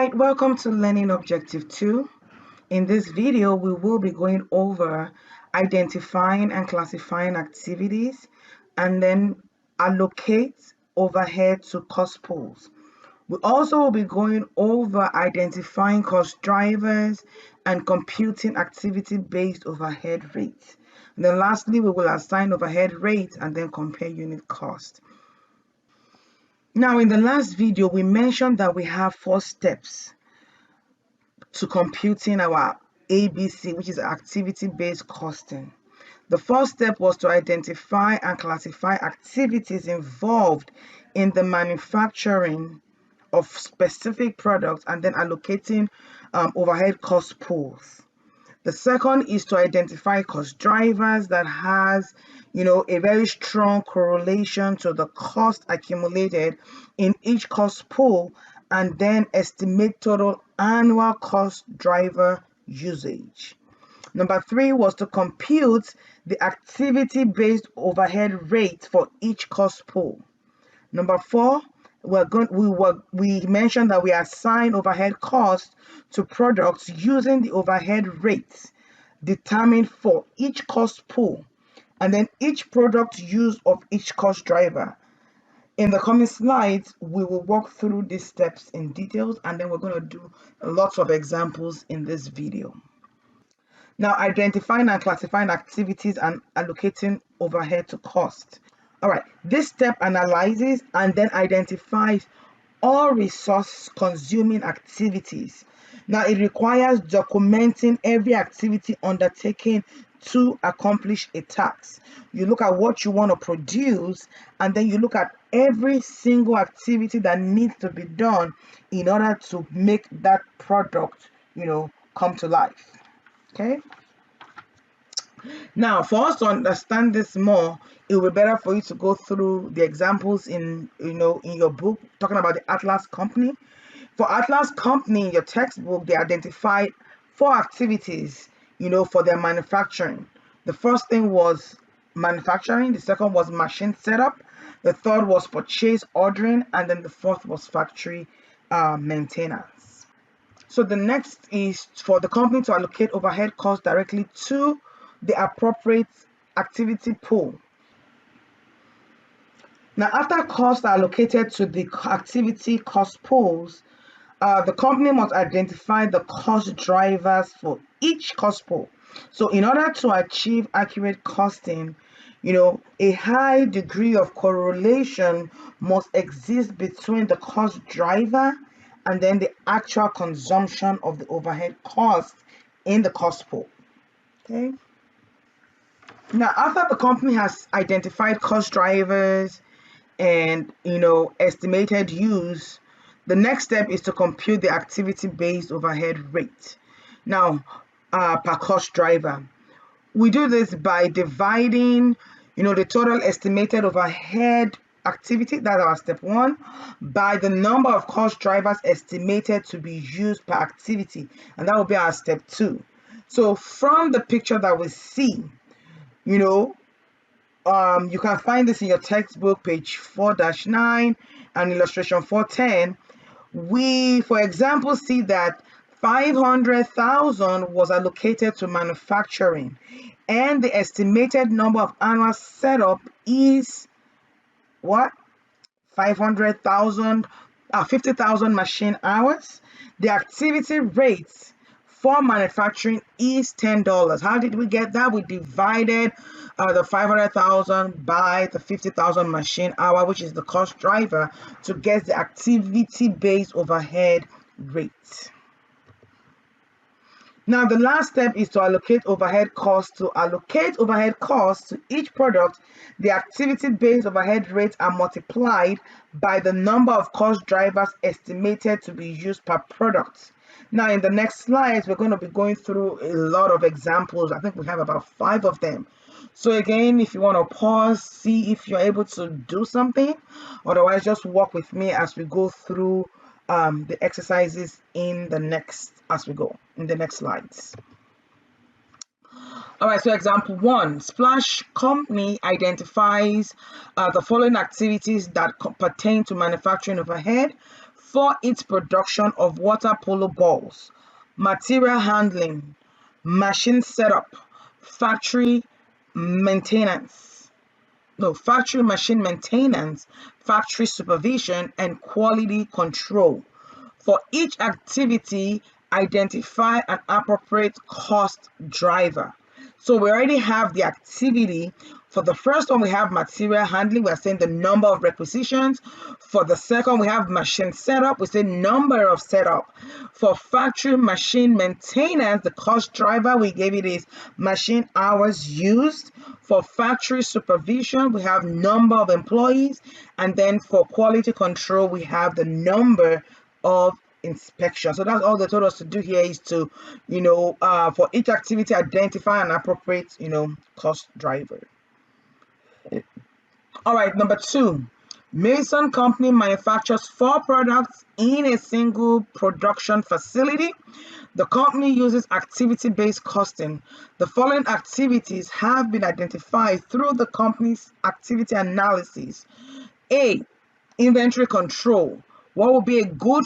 right, welcome to Learning Objective 2. In this video, we will be going over identifying and classifying activities and then allocate overhead to cost pools. We also will be going over identifying cost drivers and computing activity-based overhead rates. And then lastly, we will assign overhead rates and then compare unit cost. Now, in the last video, we mentioned that we have 4 steps to computing our ABC, which is activity-based costing. The first step was to identify and classify activities involved in the manufacturing of specific products and then allocating overhead cost pools. The second is to identify cost drivers that has, a very strong correlation to the cost accumulated in each cost pool and then estimate total annual cost driver usage. Number 3 was to compute the activity-based overhead rate for each cost pool. Number 4, we mentioned that we assign overhead costs to products using the overhead rates determined for each cost pool and then each product use of each cost driver. In the coming slides, we will walk through these steps in details and then we're going to do lots of examples in this video. Now, identifying and classifying activities and allocating overhead to cost. All right, this step analyzes and then identifies all resource consuming activities. Now, it requires documenting every activity undertaken to accomplish a task. You look at what you want to produce and then you look at every single activity that needs to be done in order to make that product, come to life. Okay. Now, for us to understand this more, it will be better for you to go through the examples in your book, talking about the Atlas Company. For Atlas Company, in your textbook, they identified 4 activities, for their manufacturing. The first thing was manufacturing, the second was machine setup, the third was purchase ordering, and then the fourth was factory maintenance. So the next is for the company to allocate overhead costs directly to the appropriate activity pool. Now, after costs are allocated to the activity cost pools, the company must identify the cost drivers for each cost pool. So in order to achieve accurate costing, a high degree of correlation must exist between the cost driver and then the actual consumption of the overhead cost in the cost pool. Okay. Now, after the company has identified cost drivers and, estimated use, the next step is to compute the activity-based overhead rate. Now, per cost driver. We do this by dividing, the total estimated overhead activity, that's our step 1, by the number of cost drivers estimated to be used per activity, and that will be our step 2. So from the picture that we see, you can find this in your textbook, page 4-9 and illustration 410. We, for example, see that 500,000 was allocated to manufacturing, and the estimated number of annual setup is what? 50,000 machine hours. The activity rates for manufacturing is $10. How did we get that? We divided the 500,000 by the 50,000 machine hour, which is the cost driver, to get the activity-based overhead rate. Now, the last step is to allocate overhead costs. To allocate overhead costs to each product, the activity-based overhead rates are multiplied by the number of cost drivers estimated to be used per product. Now, in the next slides, we're going to be going through a lot of examples. I think we have about 5 of them. So again, if you want to pause, see if you're able to do something. Otherwise, just walk with me as we go through the exercises in the next slides. All right, so example 1, Splash Company identifies the following activities that pertain to manufacturing overhead for its production of water polo balls, material handling, machine setup, factory maintenance, factory machine maintenance, factory supervision, and quality control. For each activity, identify an appropriate cost driver. So we already have the activity. For the first one, we have material handling. We are saying the number of requisitions. For the second, we have machine setup. We say number of setup. For factory machine maintenance, the cost driver we gave it is machine hours used. For factory supervision, we have number of employees. And then for quality control, we have the number of inspection. So that's all they told us to do here, is to, for each activity, identify an appropriate, cost driver. All right, number 2, Mason Company manufactures 4 products in a single production facility. The company uses activity-based costing. The following activities have been identified through the company's activity analysis. A, inventory control. What would be a good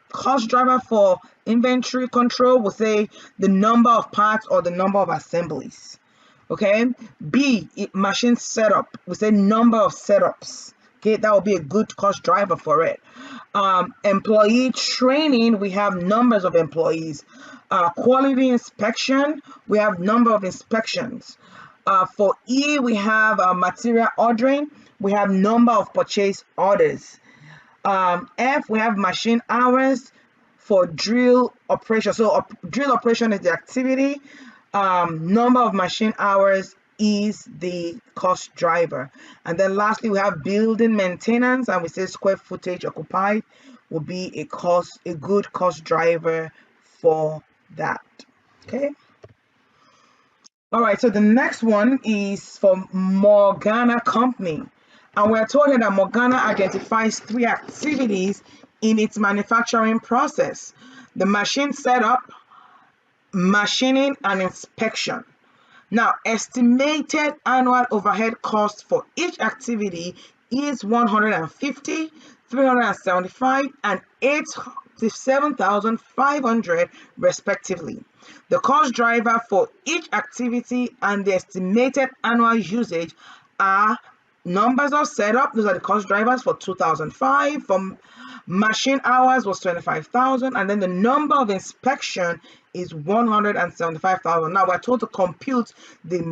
cost driver for inventory control? We'll say the number of parts or the number of assemblies. Okay. B, machine setup. We say number of setups. Okay, that will be a good cost driver for it. Employee training, we have numbers of employees. Quality inspection, we have number of inspections. For E, we have material ordering. We have number of purchase orders. F, we have machine hours. For drill operation, so drill operation is the activity. Number of machine hours is the cost driver. And then lastly, we have building maintenance, and we say square footage occupied will be a good cost driver for that. Okay. All right, so the next one is for Morgana Company. And we're told here that Morgana identifies 3 activities in its manufacturing process: the machine setup, machining, and inspection. Now, estimated annual overhead cost for each activity is $150, $375, and $87,500 respectively. The cost driver for each activity and the estimated annual usage are numbers of setup. Those are the cost drivers for 2005. For machine hours was 25,000, and then the number of inspection is 175,000. Now we're told to compute the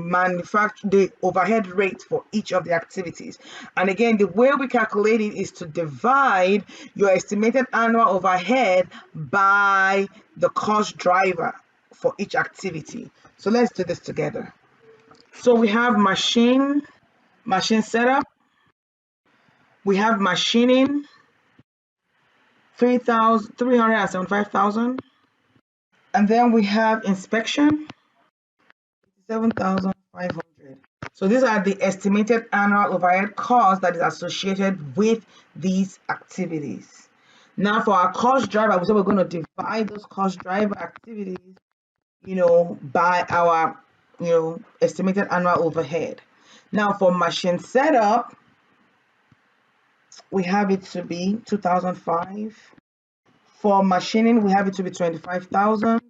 overhead rate for each of the activities. And again, the way we calculate it is to divide your estimated annual overhead by the cost driver for each activity. So let's do this together. So we have machine setup. We have machining, 375,000. And then we have inspection, 7,500. So these are the estimated annual overhead costs that is associated with these activities. Now for our cost driver, we said we're going to divide those cost driver activities, by our, estimated annual overhead. Now for machine setup, we have it to be 2005. For machining, we have it to be 25,000.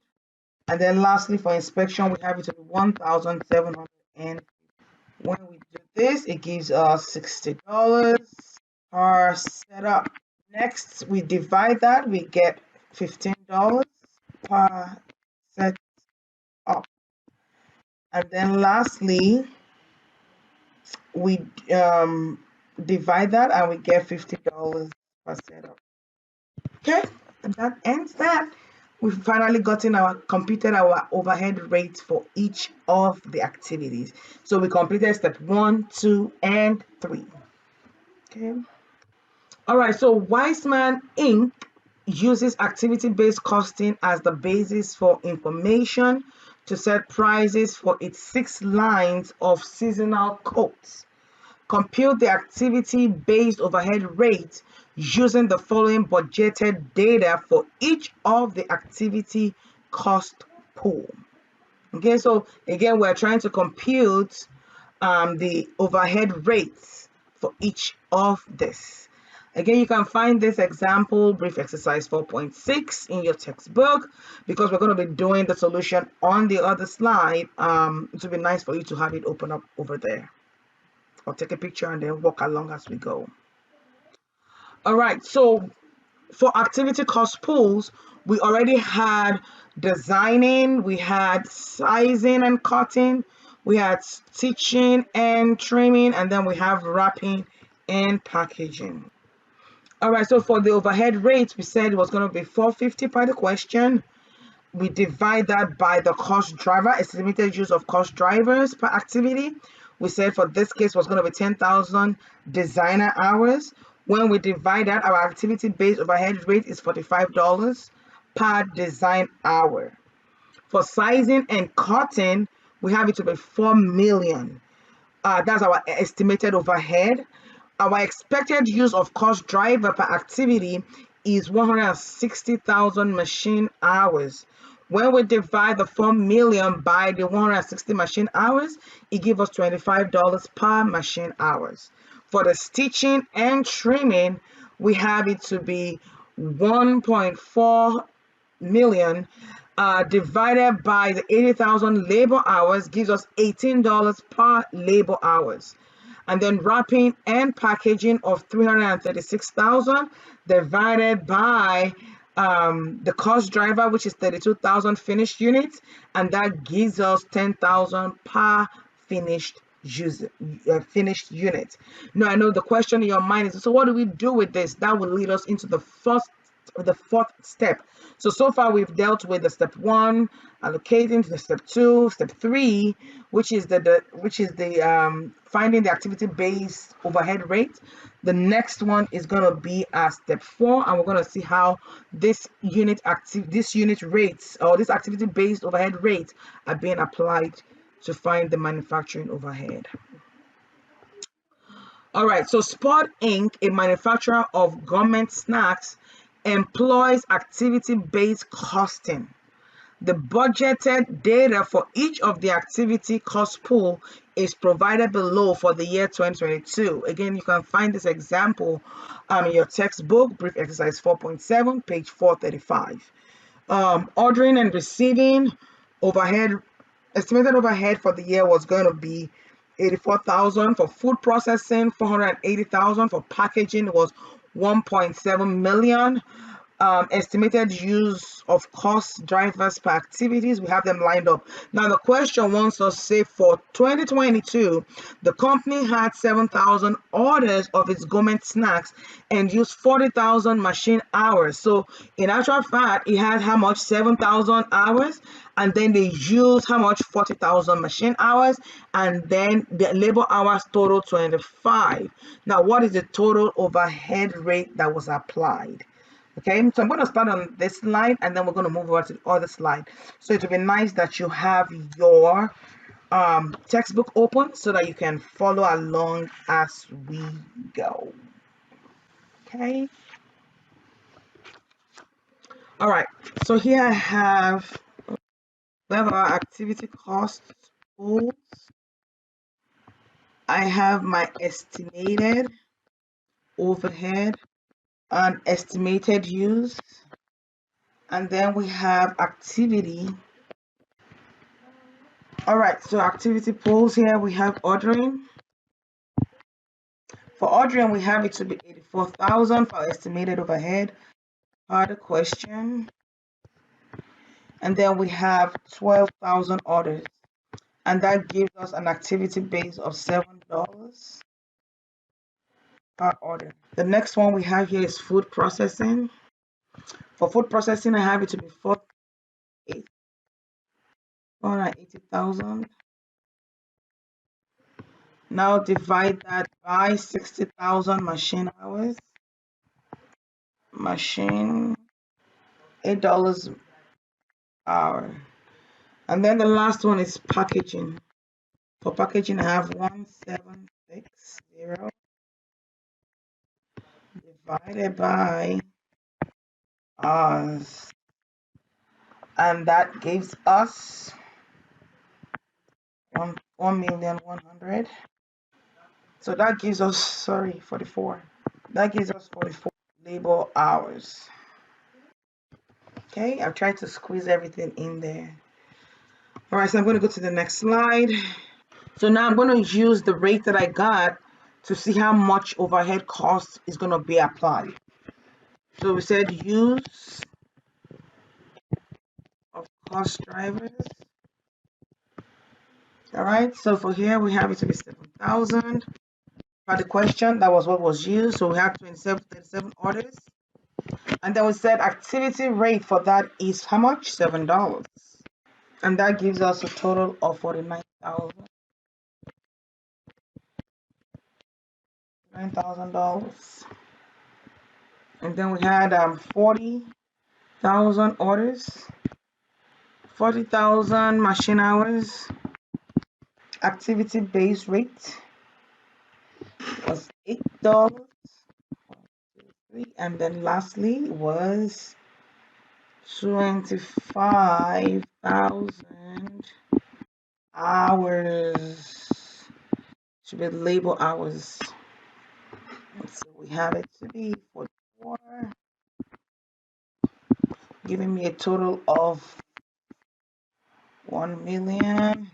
And then lastly, for inspection, we have it to be 1,700. And when we do this, it gives us $60 per setup. Next, we divide that, we get $15 per setup. And then lastly, we divide that and we get $50 per setup. Okay, and that ends that. We've finally computed our overhead rates for each of the activities. So we completed step 1, 2, and 3. Okay. All right, so Weissman Inc. uses activity-based costing as the basis for information to set prices for its 6 lines of seasonal coats. Compute the activity-based overhead rate using the following budgeted data for each of the activity cost pool. Okay, so again, we're trying to compute the overhead rates for each of this. Again, you can find this example, brief exercise 4.6 in your textbook, because we're going to be doing the solution on the other slide. It would be nice for you to have it open up over there, or take a picture and then walk along as we go. All right, so for activity cost pools, we already had designing, we had sizing and cutting, we had stitching and trimming, and then we have wrapping and packaging. All right, so for the overhead rate, we said it was going to be $4.50 per the question. We divide that by the cost driver, estimated use of cost drivers per activity. We said for this case was going to be 10,000 designer hours. When we divide that, our activity-based overhead rate is $45 per design hour. For sizing and cutting, we have it to be 4 million. That's our estimated overhead. Our expected use of cost driver per activity is 160,000 machine hours. When we divide the 4 million by the 160 machine hours, it gives us $25 per machine hours. For the stitching and trimming, we have it to be 1.4 million divided by the 80,000 labor hours gives us $18 per labor hours. And then wrapping and packaging of 336,000 divided by the cost driver, which is 32,000 finished units, and that gives us 10,000 per finished finished unit. Now I know the question in your mind is, so what do we do with this? That will lead us into the fourth step. So far we've dealt with the step 1, allocating, to the step 2, step 3, which is the finding the activity based overhead rate. The next one is going to be step 4, and we're going to see how this unit rates, or this activity based overhead rate, are being applied to find the manufacturing overhead. All right, so Spot Inc., a manufacturer of government snacks, employs activity-based costing. The budgeted data for each of the activity cost pool is provided below for the year 2022. Again, you can find this example in your textbook, brief exercise 4.7, page 435. Ordering and receiving overhead, estimated overhead for the year was going to be 84,000. For food processing, 480,000. For packaging, it was 1.7 million. Estimated use of cost drivers per activities, we have them lined up. Now the question wants us to say for 2022, the company had 7,000 orders of its government snacks and used 40,000 machine hours. So in actual fact, it had how much? 7,000 hours, and then they used how much? 40,000 machine hours, and then the labor hours total 25. Now what is the total overhead rate that was applied? Okay, so I'm going to start on this slide, and then we're going to move over to the other slide. So it would be nice that you have your textbook open so that you can follow along as we go. Okay. All right. So here I have our activity cost pools. I have my estimated overhead and estimated use, and then we have activity. All right, so activity pools here, we have ordering. For ordering, we have it to be 84,000 for estimated overhead per the question. And then we have 12,000 orders. And that gives us an activity base of $7 per order. The next one we have here is food processing. For food processing, I have it to be 480,000. Now divide that by 60,000 machine hours. Machine, $8 hour. And then the last one is packaging. For packaging, I have 1760 divided by hours, and that gives us 1,100,000. So that gives us 44. That gives us 44 labor hours. Okay, I've tried to squeeze everything in there. All right, so I'm going to go to the next slide. So now I'm going to use the rate that I got to see how much overhead cost is going to be applied. So we said use of cost drivers. All right, so for here we have it to be 7,000. For the question, that was what was used. So we have 37 orders. And then we said activity rate for that is how much? $7. And that gives us a total of 49,000. $9,000. And then we had 40,000 orders, 40,000 machine hours. Activity base rate was $8. And then lastly was 25,000 hours. Should be labor hours. So we have it to be 44, giving me a total of 1 million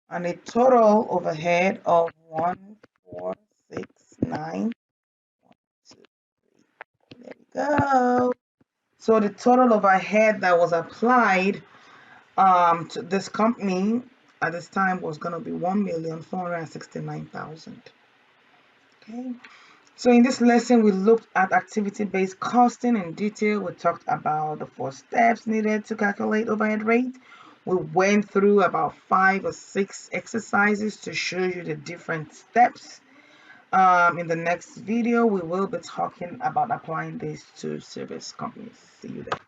and a total overhead of 1,469. There we go. So the total overhead that was applied to this company at this time was going to be 1,469,000. Okay. So in this lesson, we looked at activity-based costing in detail. We talked about the 4 steps needed to calculate overhead rate. We went through about 5 or 6 exercises to show you the different steps. In the next video, we will be talking about applying this to service companies. See you there.